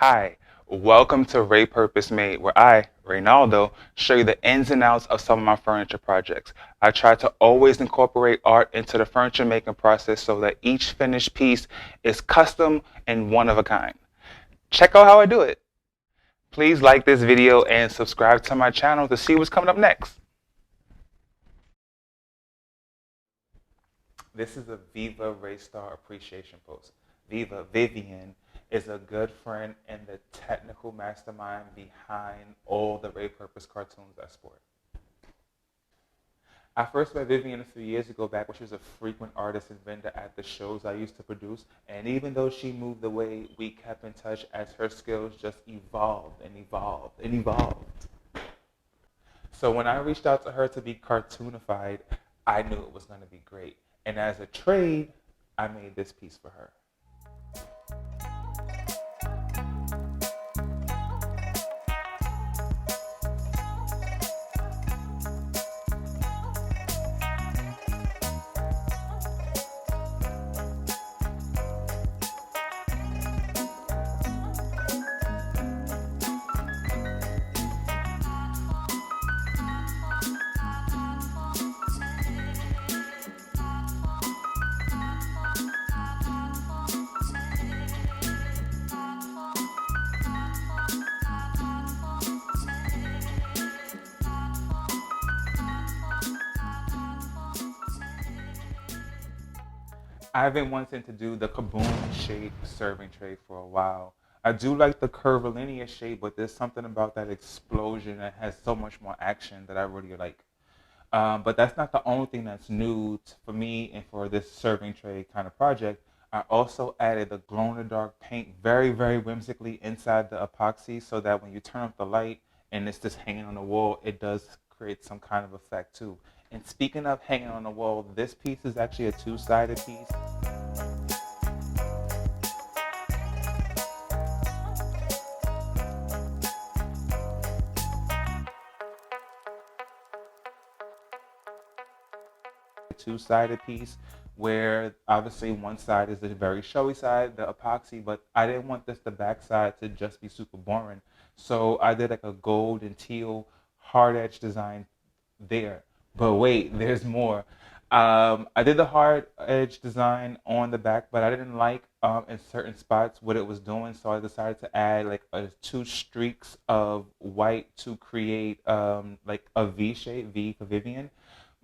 Hi, welcome to Reypurposed Made, where I, Reynaldo, show you the ins and outs of some of my furniture projects. I try to always incorporate art into the furniture making process so that each finished piece is custom and one of a kind. Check out how I do it. Please like this video and subscribe to my channel to see what's coming up next. This is a Viva Raystar appreciation post. Vivian, is a good friend and the technical mastermind behind all the Reypurposed cartoons I sport. I first met Vivian a few years ago back when she was a frequent artist and vendor at the shows I used to produce. And even though she moved away, we kept in touch as her skills just evolved and evolved and evolved. So when I reached out to her to be cartoon-ified, I knew it was going to be great. And as a trade, I made this piece for her. I've been wanting to do the KABOOM-shape serving tray for a while. I do like the curvilinear shape, but there's something about that explosion that has so much more action that I really like. But that's not the only thing that's new for me and for this serving tray kind of project. I also added the glow-in-the-dark paint very, very whimsically inside the epoxy so that when you turn off the light and it's just hanging on the wall, it does create some kind of effect too. And speaking of hanging on the wall, this piece is actually a two-sided piece. Two-sided piece where obviously one side is the very showy side, the epoxy, but I didn't want the back side to just be super boring. So I did like a gold and teal hard edge design there. But wait, there's more. I did the hard edge design on the back, but I didn't like in certain spots what it was doing, so I decided to add like two streaks of white to create like a V shape, V for Vivian.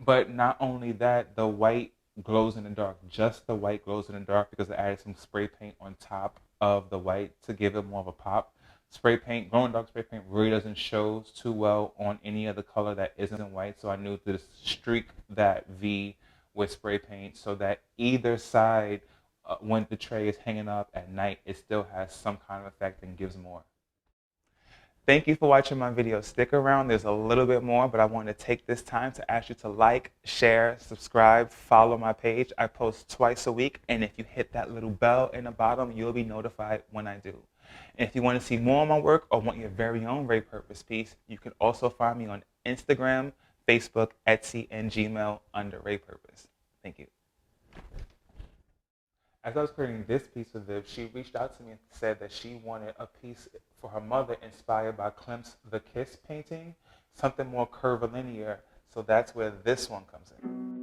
But not only that, the white glows in the dark. Just the white glows in the dark because I added some spray paint on top of the white to give it more of a pop. Spray paint, glow in the dark spray paint really doesn't show too well on any other color that isn't white. So I knew to streak that V with spray paint so that either side, when the tray is hanging up at night, it still has some kind of effect and gives more. Thank you for watching my video. Stick around, there's a little bit more, but I want to take this time to ask you to like, share, subscribe, follow my page. I post twice a week, and if you hit that little bell in the bottom, you'll be notified when I do. And if you want to see more of my work or want your very own Reypurposed piece, you can also find me on Instagram, Facebook, Etsy, and Gmail under Reypurposed. Thank you. As I was creating this piece of Viv, she reached out to me and said that she wanted a piece for her mother inspired by Klimt's The Kiss painting, something more curvilinear. So that's where this one comes in.